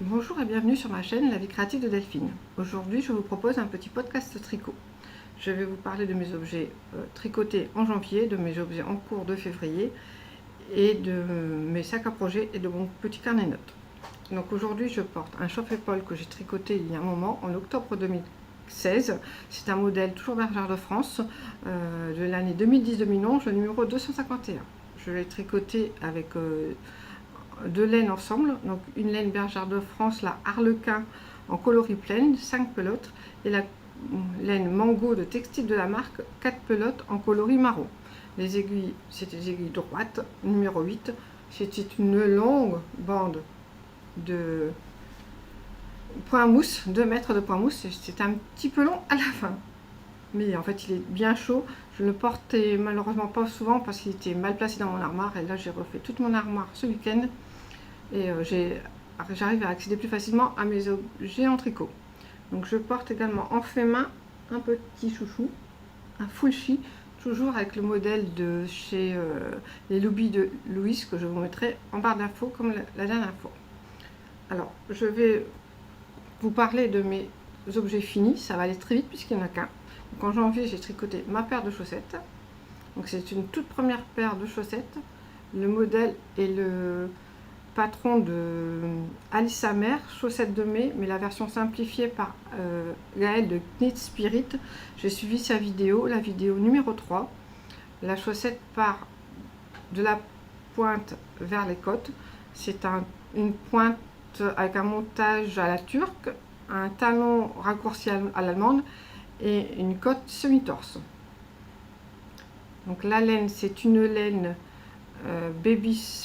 Bonjour et bienvenue sur ma chaîne La vie créative de Delphine. Aujourd'hui je vous propose un petit podcast tricot. Je vais vous parler de mes objets tricotés en janvier, de mes objets en cours de février et de mes sacs à projet et de mon petit carnet notes. Donc aujourd'hui je porte un chauffe-épaule que j'ai tricoté il y a un moment, en octobre 2016. C'est un modèle toujours Bergère de France de l'année 2010-2011, le numéro 251. Je l'ai tricoté avec deux laines ensemble, donc une laine Bergère de France, la Harlequin en coloris pleine, 5 pelotes, et la laine Mango de Textile de la marque, 4 pelotes en coloris marron. Les aiguilles, c'était des aiguilles droites, numéro 8. C'était une longue bande de point mousse, 2 mètres de point mousse. C'était un petit peu long à la fin, mais en fait il est bien chaud. Je ne le portais malheureusement pas souvent parce qu'il était mal placé dans mon armoire, et là j'ai refait toute mon armoire ce week-end et j'arrive à accéder plus facilement à mes objets en tricot. Donc je porte également en fait main un petit chouchou, un full-chi, toujours avec le modèle de chez les Lubis de Louise, que je vous mettrai en barre d'infos comme la dernière fois. Alors je vais vous parler de mes objets finis, ça va aller très vite puisqu'il n'y en a qu'un. Donc en janvier j'ai tricoté ma paire de chaussettes. Donc c'est une toute première paire de chaussettes. Le modèle est le patron de Alice Samer, chaussettes de mai, mais la version simplifiée par Gaëlle de Knit Spirit. J'ai suivi sa vidéo, la vidéo numéro 3. La chaussette part de la pointe vers les côtes. C'est une pointe avec un montage à la turque, un talon raccourci à l'allemande et une cotte semi-torse. Donc la laine, c'est une laine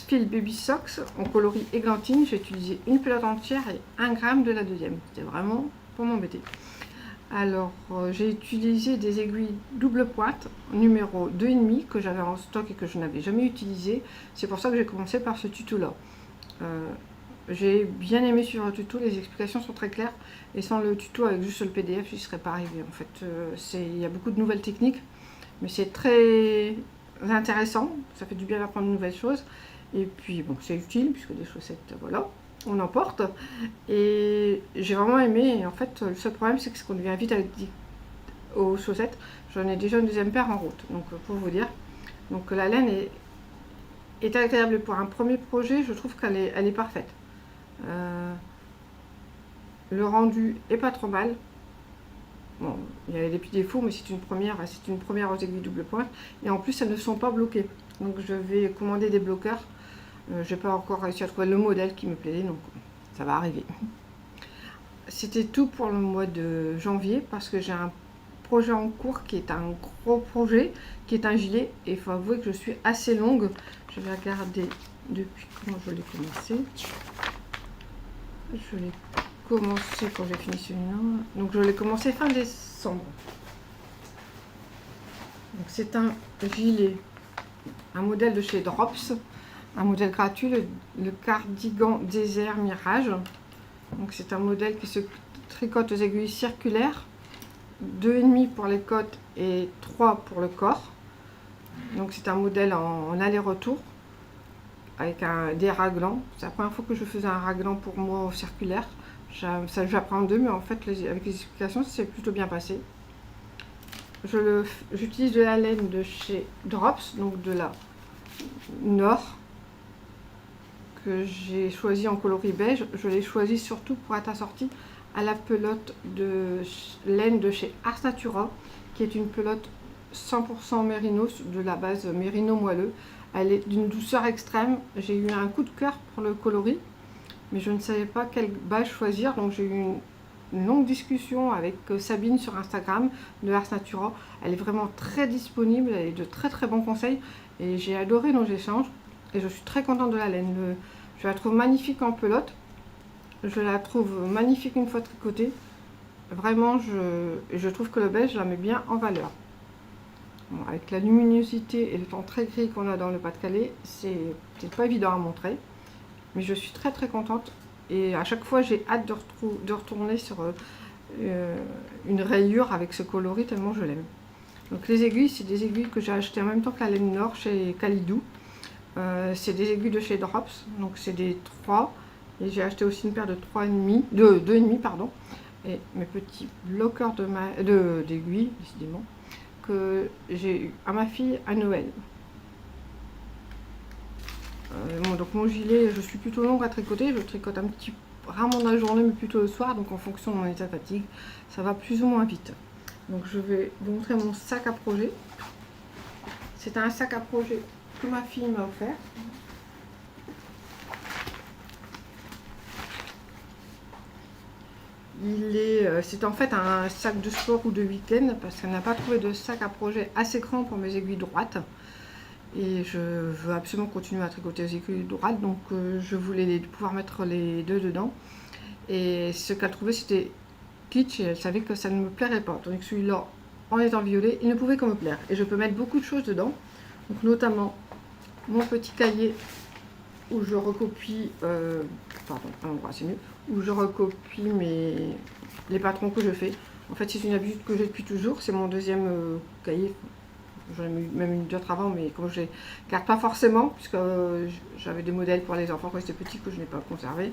fil baby socks en coloris églantine. J'ai utilisé une pelote entière et 1 gramme de la deuxième. C'était vraiment pour m'embêter. Alors j'ai utilisé des aiguilles double pointe numéro 2,5 que j'avais en stock et que je n'avais jamais utilisé. C'est pour ça que j'ai commencé par ce tuto là. J'ai bien aimé suivre le tuto, les explications sont très claires, et sans le tuto avec juste le PDF, je n'y serais pas arrivé. En fait, il y a beaucoup de nouvelles techniques, mais c'est très intéressant, ça fait du bien d'apprendre de nouvelles choses. Et puis bon, c'est utile puisque des chaussettes, voilà, on en porte. Et j'ai vraiment aimé. Et en fait, le seul problème, c'est que qu'on devient vite addict aux chaussettes. J'en ai déjà une deuxième paire en route, donc pour vous dire. Donc la laine est agréable pour un premier projet. Je trouve qu'elle est parfaite. Le rendu est pas trop mal. Bon, il y a des petits défauts, mais c'est une première aux aiguilles double pointe. Et en plus, elles ne sont pas bloquées. Donc je vais commander des bloqueurs. Je n'ai pas encore réussi à trouver le modèle qui me plaisait, donc ça va arriver. C'était tout pour le mois de janvier, parce que j'ai un projet en cours qui est un gros projet, qui est un gilet. Et il faut avouer que je suis assez longue. Je vais regarder depuis quand je l'ai commencé. Je l'ai commencé quand j'ai fini celui-là. Donc je l'ai commencé fin décembre. Donc c'est un gilet, un modèle de chez Drops, un modèle gratuit, le cardigan désert Mirage. Donc c'est un modèle qui se tricote aux aiguilles circulaires, 2,5 pour les côtes et 3 pour le corps. Donc c'est un modèle en aller-retour avec des raglans. C'est la première fois que je faisais un raglan pour moi au circulaire. Ça j'apprends deux, mais en fait avec les explications ça s'est plutôt bien passé. J'utilise de la laine de chez Drops, donc de la Nord, que j'ai choisi en coloris beige. Je l'ai choisi surtout pour être assortie à la pelote de laine de chez Ars Natura, qui est une pelote 100% mérino, de la base mérino moelleux. Elle est d'une douceur extrême. J'ai eu un coup de cœur pour le coloris, mais je ne savais pas quelle base choisir, donc j'ai eu une longue discussion avec Sabine sur Instagram de Ars Natura. Elle est vraiment très disponible, elle est de très très bons conseils, et j'ai adoré nos échanges, et je suis très contente de la laine. Je la trouve magnifique en pelote, je la trouve magnifique une fois tricotée. Vraiment, je trouve que le beige la met bien en valeur. Bon, avec la luminosité et le temps très gris qu'on a dans le Pas-de-Calais, c'est pas évident à montrer, mais je suis très très contente, et à chaque fois j'ai hâte de retourner sur une rayure avec ce coloris tellement je l'aime. Donc les aiguilles, c'est des aiguilles que j'ai achetées en même temps que la laine Nord chez Calidou. C'est des aiguilles de chez Drops, donc c'est des 3 Et j'ai acheté aussi une paire de 3,5, de 2,5 pardon. Et mes petits bloqueurs d'aiguilles, décidément, que j'ai eu à ma fille à Noël. Donc mon gilet, je suis plutôt longue à tricoter, je tricote un petit rarement dans la journée, mais plutôt le soir, donc en fonction de mon état de fatigue, ça va plus ou moins vite. Donc je vais vous montrer mon sac à projet. C'est un sac à projet que ma fille m'a offert. C'est en fait un sac de sport ou de week-end parce qu'elle n'a pas trouvé de sac à projet assez grand pour mes aiguilles droites. Et je veux absolument continuer à tricoter les aiguilles droites, donc je voulais pouvoir mettre les deux dedans. Et ce qu'elle trouvait, c'était kitsch et elle savait que ça ne me plairait pas. Tandis que celui-là, en étant violet, il ne pouvait que me plaire. Et je peux mettre beaucoup de choses dedans, donc notamment mon petit cahier où je recopie, pardon, à l'endroit c'est mieux, où je recopie les patrons que je fais. En fait, c'est une habitude que j'ai depuis toujours. C'est mon deuxième cahier. J'en ai même une d'autres avant, mais comme je les garde pas forcément, puisque j'avais des modèles pour les enfants quand j'étais petit que je n'ai pas conservé.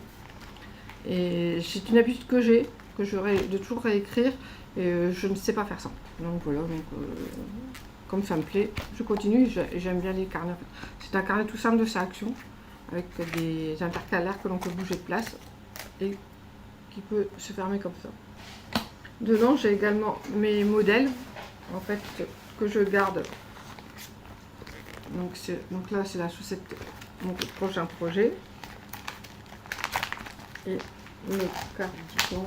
Et c'est une habitude que j'ai, de toujours réécrire, et je ne sais pas faire ça. Donc voilà, comme ça me plaît, je continue. J'aime bien les carnets. En fait. C'est un carnet tout simple de sélection, avec des intercalaires que l'on peut bouger de place et qui peut se fermer comme ça. Dedans, j'ai également mes modèles, en fait, que je garde. Donc là, c'est la chaussette, mon prochain projet. Et le cardigan.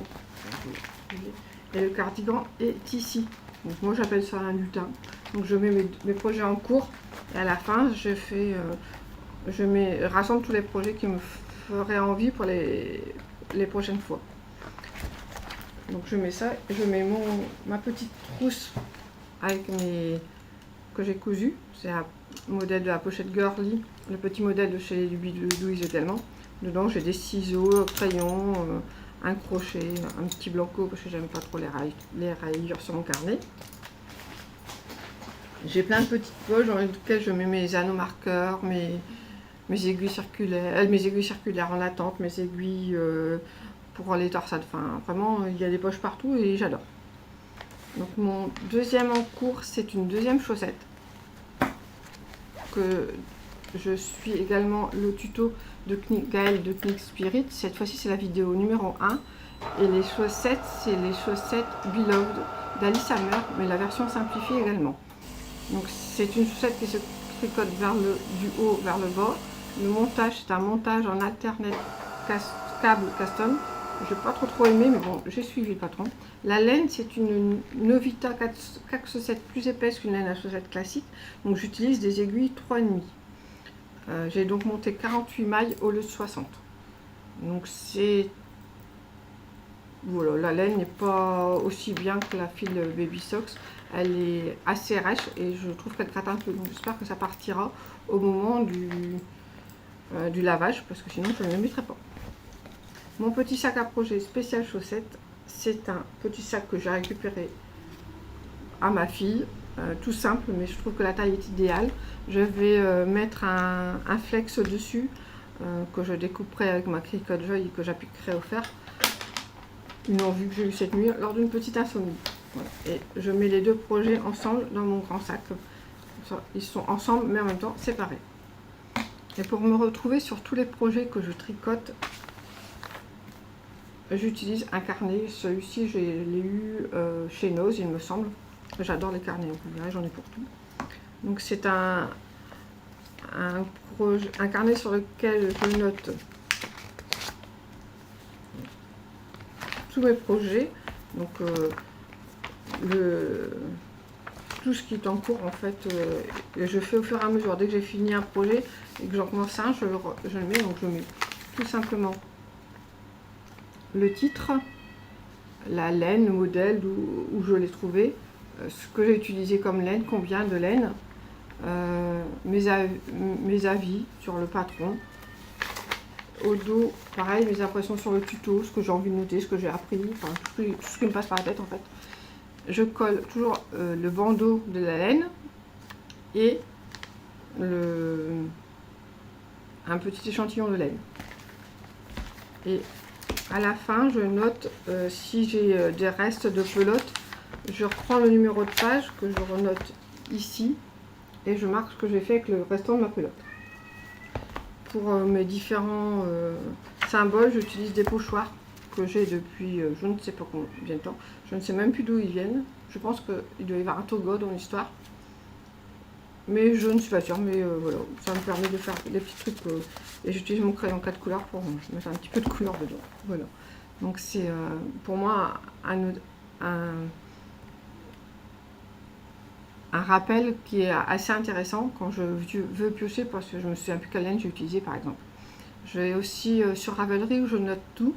Et le cardigan est ici. Donc moi, j'appelle ça un lutin. Donc je mets mes projets en cours. Et à la fin, rassemble tous les projets qui me feraient envie pour les prochaines fois. Donc je mets ça, je mets ma petite trousse avec que j'ai cousu. C'est un modèle de la pochette Girly, le petit modèle de chez Louise également. Dedans j'ai des ciseaux, crayons, un crochet, un petit blanco parce que j'aime pas trop les rayures sur mon carnet. J'ai plein de petites poches dans lesquelles je mets mes anneaux marqueurs, mes aiguilles circulaires en attente, mes aiguilles pour les torsades. Enfin, vraiment, il y a des poches partout et j'adore. Donc mon deuxième en cours, c'est une deuxième chaussette que je suis également le tuto de Gaëlle de Knick Spirit. Cette fois-ci, c'est la vidéo numéro 1. Et les chaussettes, c'est les chaussettes Beloved d'Alice Hammer, mais la version simplifiée également. Donc c'est une chaussette qui se tricote du haut vers le bas. Le montage, c'est un montage en alternate câble custom. Je n'ai pas trop aimé, mais bon, j'ai suivi le patron. La laine, c'est une Novita 4 chaussettes plus épaisse qu'une laine à chaussettes classique. Donc j'utilise des aiguilles 3,5. J'ai donc monté 48 mailles au lieu de 60. Donc c'est... Voilà, la laine n'est pas aussi bien que la file Baby Socks. Elle est assez rêche et je trouve qu'elle gratte un peu. Donc j'espère que ça partira au moment du lavage, parce que sinon je ne le mettrai pas. Mon petit sac à projet spécial chaussettes, c'est un petit sac que j'ai récupéré à ma fille. Tout simple, mais je trouve que la taille est idéale. Je vais mettre un flex dessus que je découperai avec ma Cricut Joy et que j'appliquerai au fer. Une envie que j'ai eue cette nuit lors d'une petite insomnie. Voilà. Et je mets les deux projets ensemble dans mon grand sac. Ils sont ensemble mais en même temps séparés. Et pour me retrouver sur tous les projets que je tricote, j'utilise un carnet. Celui-ci, je l'ai eu chez Nose, il me semble. J'adore les carnets, vous verrez, j'en ai pour tout. Donc c'est un carnet sur lequel je note tous mes projets. Donc tout ce qui est en cours en fait, je fais au fur et à mesure. Dès que j'ai fini un projet et que j'en commence un, je le mets. Donc je mets tout simplement le titre, la laine, le modèle, où je l'ai trouvé, ce que j'ai utilisé comme laine, combien de laine, mes avis sur le patron. Au dos, pareil, mes impressions sur le tuto, ce que j'ai envie de noter, ce que j'ai appris, enfin tout ce qui me passe par la tête en fait. Je colle toujours le bandeau de la laine et un petit échantillon de laine. Et à la fin, je note si j'ai des restes de pelote. Je reprends le numéro de page que je renote ici et je marque ce que j'ai fait avec le restant de ma pelote. Pour mes différents symboles, j'utilise des pochoirs que j'ai depuis je ne sais pas combien de temps. Je ne sais même plus d'où ils viennent. Je pense qu'il doit y avoir un Togo dans l'histoire. Mais je ne suis pas sûre, mais voilà, ça me permet de faire des petits trucs. Et j'utilise mon crayon 4 couleurs pour mettre un petit peu de couleur dedans. Voilà. Donc c'est pour moi un rappel qui est assez intéressant quand je veux piocher, parce que je me souviens plus quelle laine j'ai utilisé par exemple. J'ai aussi sur Ravelry où je note tout,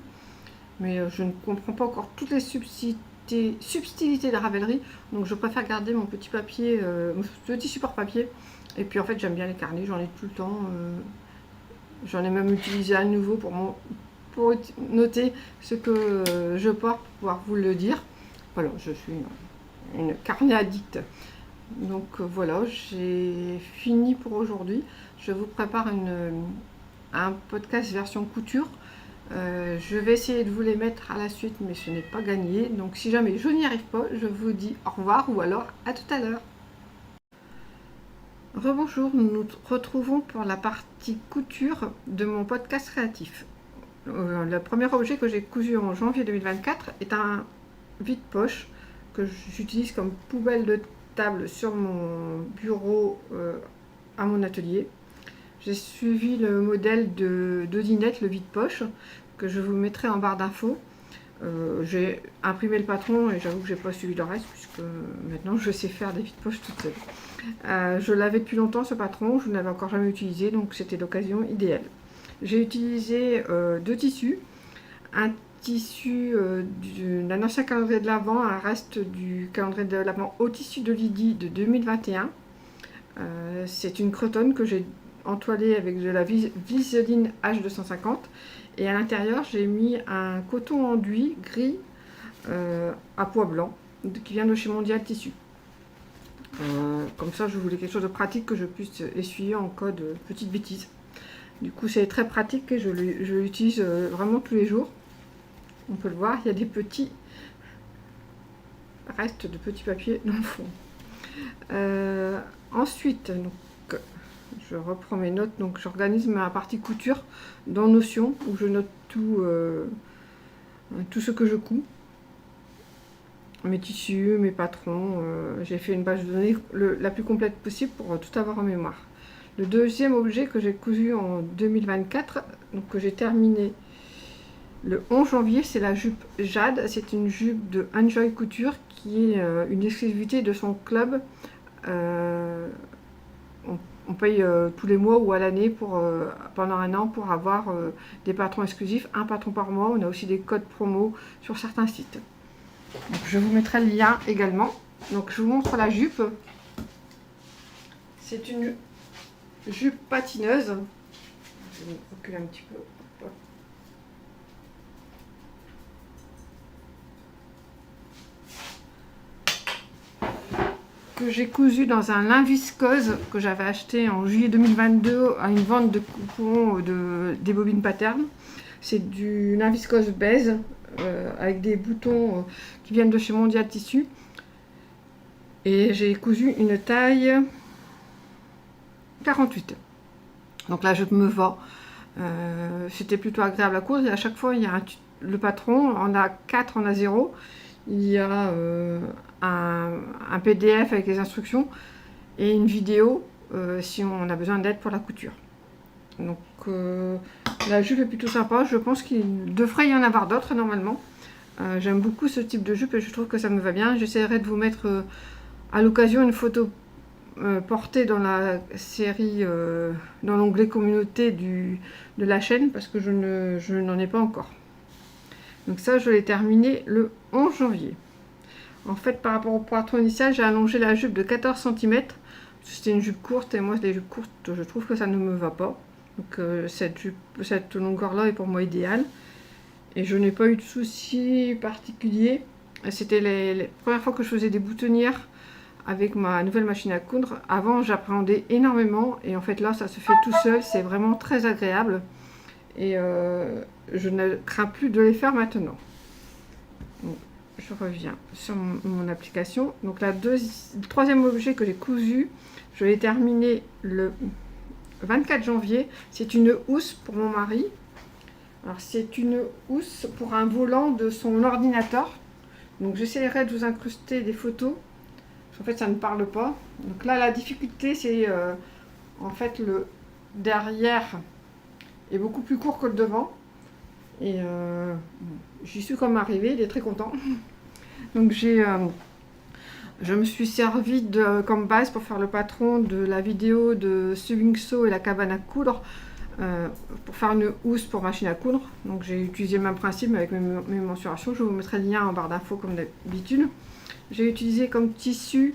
mais je ne comprends pas encore toutes les subtilités de Ravelry, donc je préfère garder mon petit papier, mon petit support papier. Et puis en fait j'aime bien les carnets, j'en ai tout le temps, j'en ai même utilisé à nouveau pour noter ce que je porte, pour pouvoir vous le dire. Voilà, je suis une carnet addict. Donc voilà, j'ai fini pour aujourd'hui. Je vous prépare un podcast version couture. Je vais essayer de vous les mettre à la suite, mais ce n'est pas gagné. Donc si jamais je n'y arrive pas, je vous dis au revoir ou alors à tout à l'heure. Rebonjour, nous nous retrouvons pour la partie couture de mon podcast créatif. Le premier objet que j'ai cousu en janvier 2024 est un vide-poche que j'utilise comme poubelle de table sur mon bureau à mon atelier. J'ai suivi le modèle de Dinette, le vide-poche, que je vous mettrai en barre d'infos. J'ai imprimé le patron et j'avoue que j'ai pas suivi le reste puisque maintenant je sais faire des vide-poches toute seule. Je l'avais depuis longtemps ce patron, je ne l'avais encore jamais utilisé, donc c'était l'occasion idéale. J'ai utilisé deux tissus, un tissu d'un ancien calendrier de l'Avent, un reste du calendrier de l'Avent au tissu de Lydie de 2021. C'est une cretonne que j'ai entoilée avec de la viseline H250 et à l'intérieur j'ai mis un coton enduit gris à pois blanc qui vient de chez Mondial Tissu. Comme ça je voulais quelque chose de pratique que je puisse essuyer en cas de petite bêtise. Du coup c'est très pratique et je l'utilise vraiment tous les jours. On peut le voir, il y a des petits restes de petits papiers dans le fond. Ensuite, donc, je reprends mes notes. Donc, j'organise ma partie couture dans Notion où je note tout ce que je couds. Mes tissus, mes patrons. J'ai fait une base de données la plus complète possible pour tout avoir en mémoire. Le deuxième objet que j'ai cousu en 2024, donc que j'ai terminé le 11 janvier, c'est la jupe Jade. C'est une jupe de Enjoy Couture qui est une exclusivité de son club. On paye tous les mois ou à l'année pendant un an pour avoir des patrons exclusifs, un patron par mois. On a aussi des codes promo sur certains sites. Donc, je vous mettrai le lien également. Donc je vous montre la jupe. C'est une jupe patineuse. Je vais reculer un petit peu. Que j'ai cousu dans un lin viscose que j'avais acheté en juillet 2022 à une vente de coupons des bobines Pattern. C'est du lin viscose beige avec des boutons qui viennent de chez Mondial Tissu. Et j'ai cousu une taille 48. Donc là je me va. C'était plutôt agréable à coudre et à chaque fois il y a le patron, on a 4, on a 0. Il y a un PDF avec les instructions et une vidéo si on a besoin d'aide pour la couture. Donc la jupe est plutôt sympa. Je pense qu'il devrait y en avoir d'autres normalement. J'aime beaucoup ce type de jupe et je trouve que ça me va bien. J'essaierai de vous mettre à l'occasion une photo portée dans la série, dans l'onglet communauté de la chaîne parce que je n'en ai pas encore. Donc ça, je l'ai terminé le 11 janvier. En fait, par rapport au patron initial, j'ai allongé la jupe de 14 cm. C'était une jupe courte et moi, les jupes courtes, je trouve que ça ne me va pas. Donc cette longueur-là est pour moi idéale. Et je n'ai pas eu de soucis particuliers. C'était les premières fois que je faisais des boutonnières avec ma nouvelle machine à coudre. Avant, j'appréhendais énormément. Et en fait, là, ça se fait tout seul. C'est vraiment très agréable. Et je ne crains plus de les faire maintenant. Donc, je reviens sur mon application. Donc le troisième objet que j'ai cousu, je l'ai terminé le 24 janvier. C'est une housse pour mon mari. Alors c'est une housse pour un volant de son ordinateur. Donc j'essaierai de vous incruster des photos. En fait ça ne parle pas. Donc là la difficulté c'est en fait le derrière est beaucoup plus court que le devant. Et j'y suis comme arrivée, il est très content. Donc je me suis servi comme base pour faire le patron de la vidéo de Sewing Sew et la cabane à coudre. Pour faire une housse pour machine à coudre. Donc j'ai utilisé le même principe mais avec mes mensurations. Je vous mettrai le lien en barre d'infos comme d'habitude. J'ai utilisé comme tissu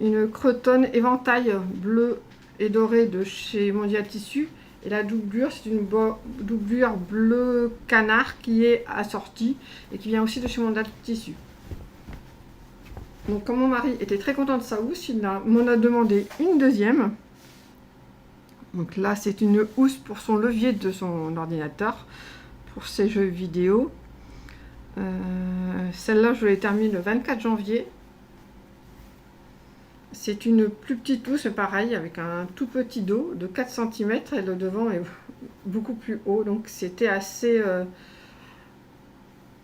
une cretonne éventail bleu et doré de chez Mondial Tissu. Et la doublure, c'est une doublure bleu canard qui est assortie et qui vient aussi de chez Mondial Tissu. Donc comme mon mari était très content de sa housse, il m'en a demandé une deuxième. Donc là, c'est une housse pour son levier de son ordinateur, pour ses jeux vidéo. Celle-là, je l'ai terminée le 24 janvier. C'est une plus petite housse, pareil, avec un tout petit dos de 4 cm et le devant est beaucoup plus haut. Donc c'était assez...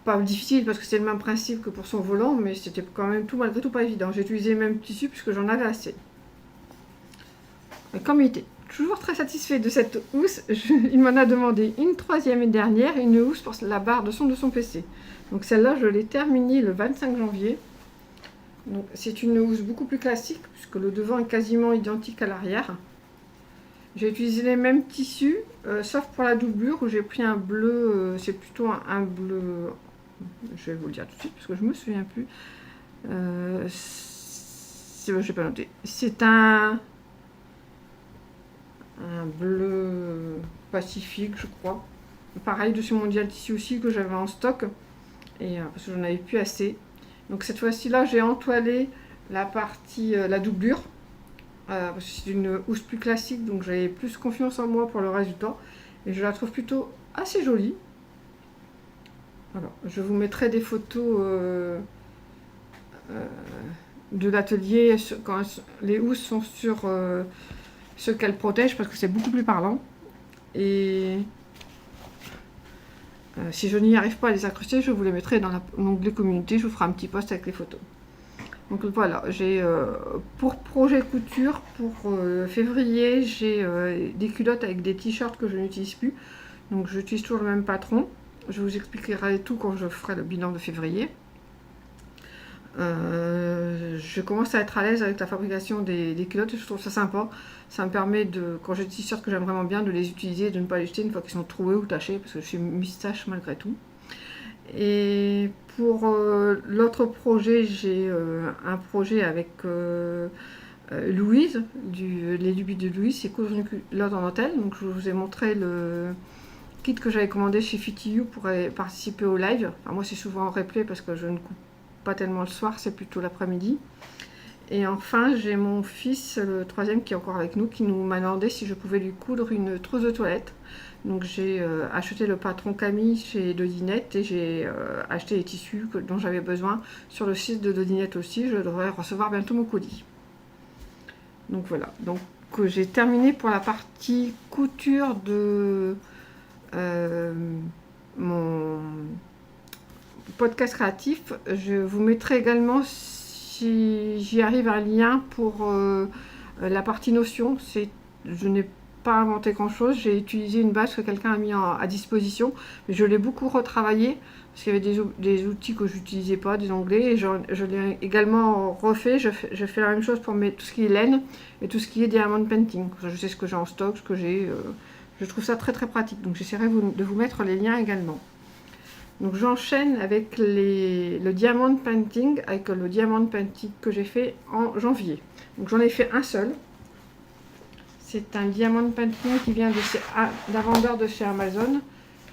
pas difficile parce que c'est le même principe que pour son volant, mais c'était quand même malgré tout pas évident. J'ai utilisé le même tissu puisque j'en avais assez. Et comme il était toujours très satisfait de cette housse, il m'en a demandé une troisième et dernière, une housse pour la barre de son PC. Donc celle-là, je l'ai terminée le 25 janvier. C'est une housse beaucoup plus classique puisque le devant est quasiment identique à l'arrière. J'ai utilisé les mêmes tissus, sauf pour la doublure où j'ai pris un bleu, c'est plutôt un bleu, je vais vous le dire tout de suite parce que je me souviens plus. Je n'ai pas noté. C'est un bleu pacifique, je crois. Pareil de chez Mondial Tissu aussi que j'avais en stock et parce que j'en avais plus assez. Donc cette fois-ci là, j'ai entoilé la partie la doublure parce que c'est une housse plus classique, donc j'avais plus confiance en moi pour le résultat et je la trouve plutôt assez jolie. Alors, je vous mettrai des photos de l'atelier quand les housses sont sur ce qu'elles protègent parce que c'est beaucoup plus parlant. Et si je n'y arrive pas à les incruster, je vous les mettrai dans l'onglet communauté, je vous ferai un petit post avec les photos. Donc voilà, j'ai pour projet couture, pour février, j'ai des culottes avec des t-shirts que je n'utilise plus. Donc j'utilise toujours le même patron. Je vous expliquerai tout quand je ferai le bilan de février. Je commence à être à l'aise avec la fabrication des culottes, je trouve ça sympa. Ça me permet de, quand j'ai des t-shirts que j'aime vraiment bien, de les utiliser, de ne pas les jeter une fois qu'ils sont troués ou tachés, parce que je suis moustache malgré tout. Et pour l'autre projet, j'ai un projet avec Louise, les lubies de Louise, c'est coudre une culotte en dentelle. Donc je vous ai montré le kit que j'avais commandé chez FittyYou pour participer au live. Enfin, moi c'est souvent en replay parce que je ne coupe pas tellement le soir, c'est plutôt l'après-midi. Et enfin j'ai mon fils, le troisième qui est encore avec nous, qui m'a demandé si je pouvais lui coudre une trousse de toilette. Donc j'ai acheté le patron Camille chez Dodinette et j'ai acheté les tissus dont j'avais besoin sur le site de Dodinette aussi. Je devrais recevoir bientôt mon colis. Donc voilà, donc j'ai terminé pour la partie couture de mon podcast créatif. Je vous mettrai également, si j'y arrive, un lien pour la partie notion. Je n'ai pas inventé grand chose, j'ai utilisé une base que quelqu'un a mis à disposition, mais je l'ai beaucoup retravaillé parce qu'il y avait des outils que je n'utilisais pas, des onglets, et je l'ai également refait. Je fais la même chose pour tout ce qui est laine et tout ce qui est diamond painting. Je sais ce que j'ai en stock, ce que j'ai. Je trouve ça très très pratique, donc j'essaierai de vous mettre les liens également. Donc j'enchaîne avec le diamond painting, avec le diamond painting que j'ai fait en janvier. Donc j'en ai fait un seul. C'est un diamond painting qui vient d'un vendeur de chez Amazon,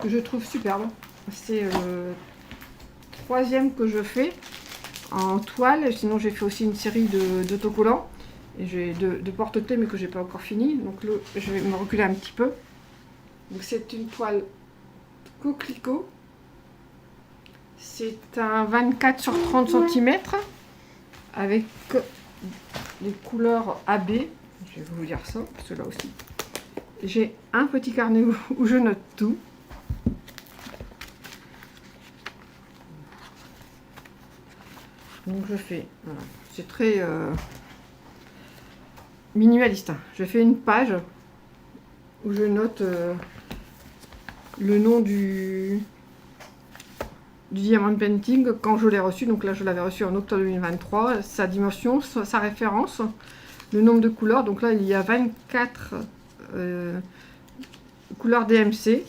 que je trouve superbe. C'est le troisième que je fais en toile. Sinon j'ai fait aussi une série d'autocollants. Et j'ai de porte-clés mais que j'ai pas encore fini. Donc je vais me reculer un petit peu. Donc c'est une toile coquelicot. C'est un 24 sur 30 cm avec des couleurs AB. Je vais vous dire ça, parce que là aussi, j'ai un petit carnet où je note tout. Donc je fais, voilà, c'est très minimaliste. Hein. Je fais une page où je note le nom du diamond painting quand je l'ai reçu. Donc là je l'avais reçu en octobre 2023, sa dimension, sa référence, le nombre de couleurs. Donc là il y a 24 couleurs DMC.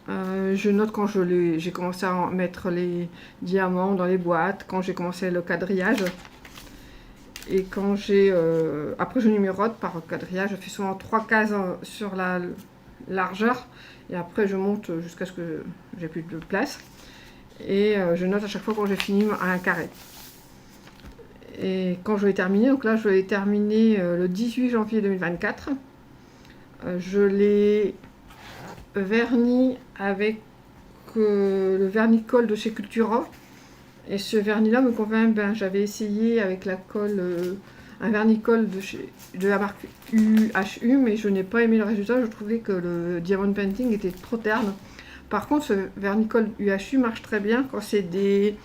Je note quand j'ai commencé à mettre les diamants dans les boîtes, quand j'ai commencé le quadrillage. Et quand j'ai... après je numérote par quadrillage, je fais souvent 3 cases sur la largeur. Et après je monte jusqu'à ce que j'ai plus de place. Et je note à chaque fois quand j'ai fini un carré. Et quand je l'ai terminé, donc là je l'ai terminé le 18 janvier 2024. Je l'ai vernis avec le vernis-colle de chez Cultura. Et ce vernis-là me convient bien. J'avais essayé avec la colle, un vernis-colle de la marque UHU, mais je n'ai pas aimé le résultat. Je trouvais que le diamond painting était trop terne. Par contre, ce vernis-colle UHU marche très bien quand c'est des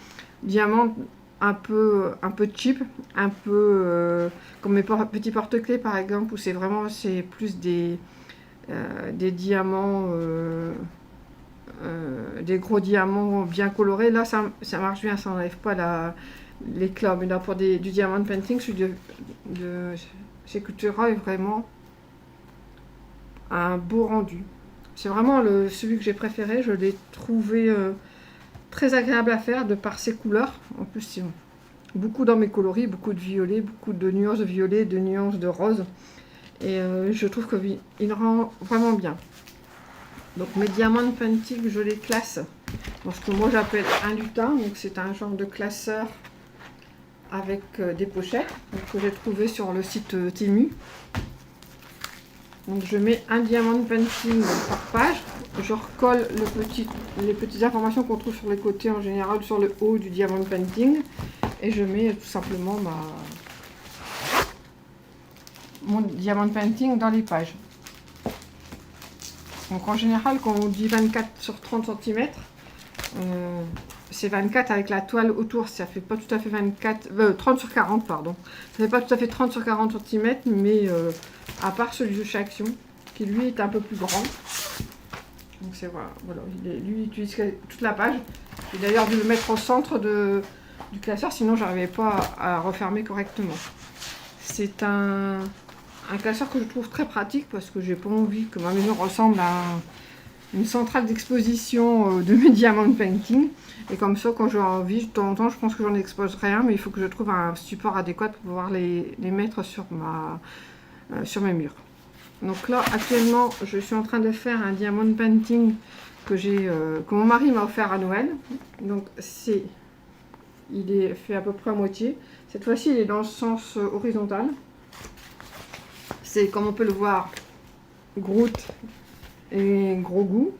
diamants un peu cheap, un peu comme mes petits porte-clés par exemple, où c'est plus des diamants, des gros diamants bien colorés. Là ça marche bien, ça n'enlève pas l'éclat. Mais là pour du diamond painting, celui de chez Cultura est vraiment un beau rendu. C'est vraiment celui que j'ai préféré. Je l'ai trouvé très agréable à faire de par ses couleurs. En plus c'est beaucoup dans mes coloris, beaucoup de violet, beaucoup de nuances de violet, de nuances de rose. Et je trouve qu'il rend vraiment bien. Donc mes diamond painting, je les classe dans ce que moi j'appelle un lutin. Donc c'est un genre de classeur avec des pochettes que j'ai trouvé sur le site Temu. Donc je mets un diamond painting par page. Je recolle les petites informations qu'on trouve sur les côtés en général, sur le haut du diamond painting. Et je mets tout simplement mon diamond painting dans les pages. Donc en général, quand on dit 24 sur 30 cm, c'est 24 avec la toile autour. Ça fait pas tout à fait 30 sur 40, pardon. Ça fait pas tout à fait 30 sur 40 cm, mais à part celui de chez Action, qui lui est un peu plus grand. Donc c'est voilà, lui il utilise toute la page. J'ai d'ailleurs dû le mettre au centre du classeur, sinon j'arrivais pas à refermer correctement. C'est un classeur que je trouve très pratique parce que j'ai pas envie que ma maison ressemble à une centrale d'exposition de mes diamond painting. Et comme ça, quand j'ai envie, de temps en temps, je pense que j'en exposerai un, mais il faut que je trouve un support adéquat pour pouvoir les mettre sur mes murs. Donc là, actuellement, je suis en train de faire un diamond painting que mon mari m'a offert à Noël. Donc il est fait à peu près à moitié. Cette fois-ci, il est dans le sens horizontal. C'est, comme on peut le voir, Groot et Gros Goût.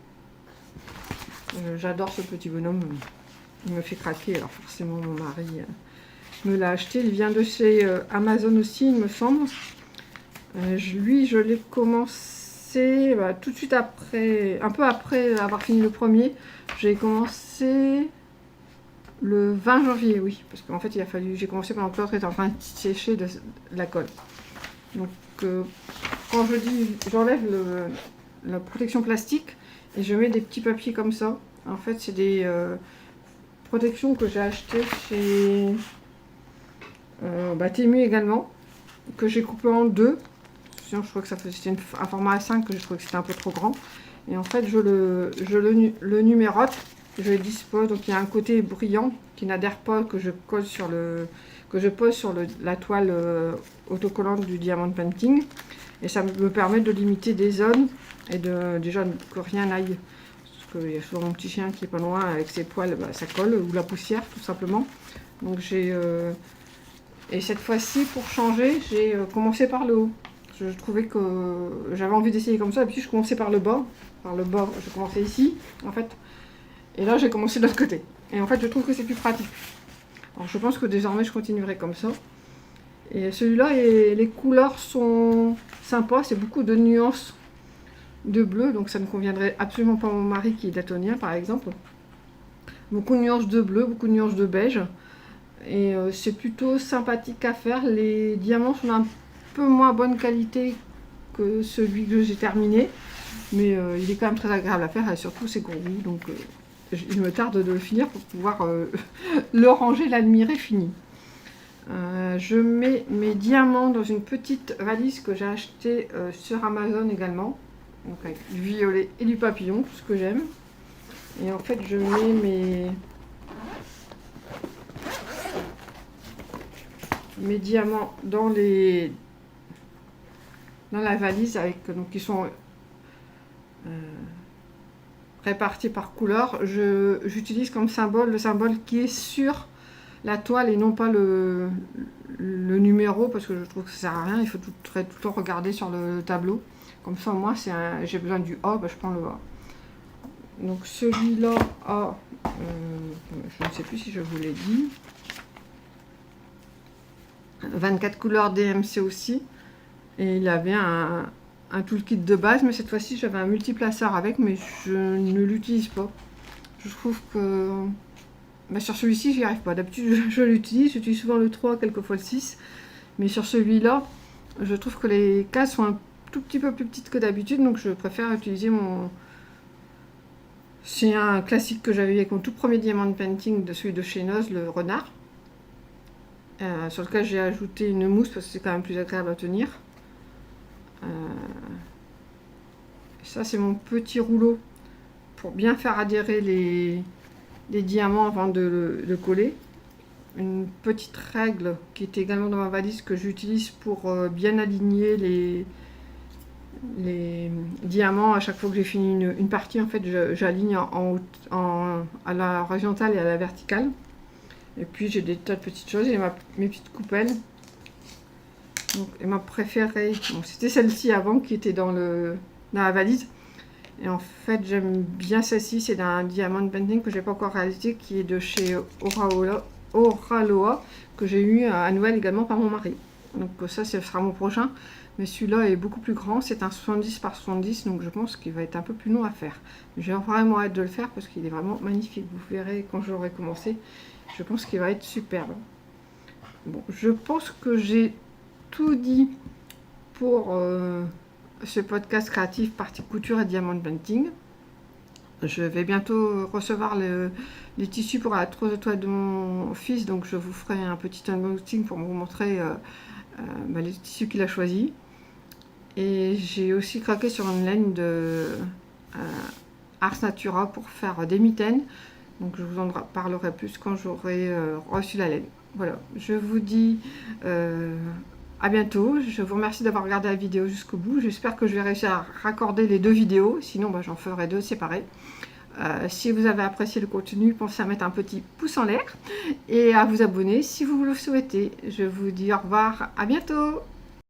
J'adore ce petit bonhomme. Il me fait craquer. Alors forcément, mon mari me l'a acheté. Il vient de chez Amazon aussi, il me semble. Lui, je l'ai commencé tout de suite après, un peu après avoir fini le premier. J'ai commencé le 20 janvier, oui. Parce qu'en fait, j'ai commencé pendant que l'autre était en train de sécher de la colle. Donc, quand je dis, j'enlève la protection plastique et je mets des petits papiers comme ça. En fait, c'est des protections que j'ai achetées chez Temu également, que j'ai coupé en deux. Sinon, je trouvais que c'était un format A5 que je trouvais que c'était un peu trop grand. Et en fait, je le numérote, je le dispose. Donc, il y a un côté brillant qui n'adhère pas, que je pose sur la toile autocollante du diamond painting. Et ça me permet de limiter des zones et déjà que rien n'aille. Parce qu'il y a souvent mon petit chien qui est pas loin avec ses poils, ça colle, ou la poussière tout simplement. Donc et cette fois-ci, pour changer, j'ai commencé par le haut. Je trouvais que j'avais envie d'essayer comme ça, et puis je commençais par le bas. Par le bas, je commençais ici, en fait. Et là, j'ai commencé de l'autre côté. Et en fait, je trouve que c'est plus pratique. Alors, je pense que désormais, je continuerai comme ça. Et celui-là, les couleurs sont sympas. C'est beaucoup de nuances de bleu. Donc, ça ne conviendrait absolument pas à mon mari qui est daltonien, par exemple. Beaucoup de nuances de bleu, beaucoup de nuances de beige. Et c'est plutôt sympathique à faire. Les diamants sont d'un peu moins bonne qualité que celui que j'ai terminé. Mais il est quand même très agréable à faire. Et surtout, c'est gros. Donc, il me tarde de le finir pour pouvoir le ranger, l'admirer fini. Je mets mes diamants dans une petite valise que j'ai achetée sur Amazon également. Donc avec du violet et du papillon, tout ce que j'aime. Et en fait, je mets mes diamants dans la valise avec donc qui sont répartis par couleur. J'utilise comme symbole le symbole qui est sur la toile et non pas le numéro, parce que je trouve que ça sert à rien. Il faut tout le temps regarder sur le tableau. Comme ça, moi, j'ai besoin du A, ben, je prends le A. Donc celui-là a, je ne sais plus si je vous l'ai dit, 24 couleurs DMC aussi. Et il avait un toolkit de base, mais cette fois-ci j'avais un multiplaceur avec, mais je ne l'utilise pas. Je trouve que bah, sur celui-ci j'y arrive pas. D'habitude je l'utilise, j'utilise souvent le 3, quelquefois le 6, mais sur celui-là je trouve que les cases sont un tout petit peu plus petites que d'habitude, donc je préfère utiliser mon... C'est un classique que j'avais eu avec mon tout premier diamant painting, de celui de chez Noz, le renard, sur lequel j'ai ajouté une mousse parce que c'est quand même plus agréable à tenir. Ça c'est mon petit rouleau pour bien faire adhérer les diamants avant de le coller. Une petite règle qui est également dans ma valise que j'utilise pour bien aligner les diamants. À chaque fois que j'ai fini une partie, en fait j'aligne à la horizontale et à la verticale. Et puis j'ai des tas de petites choses, et mes petites coupelles. Donc, et ma préférée, bon, c'était celle-ci avant qui était dans la valise. Et en fait, j'aime bien celle-ci. C'est d'un diamant painting que j'ai pas encore réalisé, qui est de chez Oraloa, que j'ai eu à Noël également par mon mari. Donc ça, ce sera mon prochain. Mais celui-là est beaucoup plus grand. C'est un 70 par 70, donc je pense qu'il va être un peu plus long à faire. J'ai vraiment hâte de le faire parce qu'il est vraiment magnifique. Vous verrez quand j'aurai commencé. Je pense qu'il va être superbe. Bon, je pense que j'ai tout dit pour ce podcast créatif partie couture et diamant painting. Je vais bientôt recevoir les tissus pour la trousse de toile de mon fils, donc je vous ferai un petit unboxing pour vous montrer les tissus qu'il a choisis. Et j'ai aussi craqué sur une laine de Ars Natura pour faire des mitaines, donc je vous en parlerai plus quand j'aurai reçu la laine. Voilà, je vous dis à bientôt. Je vous remercie d'avoir regardé la vidéo jusqu'au bout. J'espère que je vais réussir à raccorder les deux vidéos, sinon j'en ferai deux séparées. Si vous avez apprécié le contenu, pensez à mettre un petit pouce en l'air et à vous abonner si vous le souhaitez. Je vous dis au revoir, à bientôt.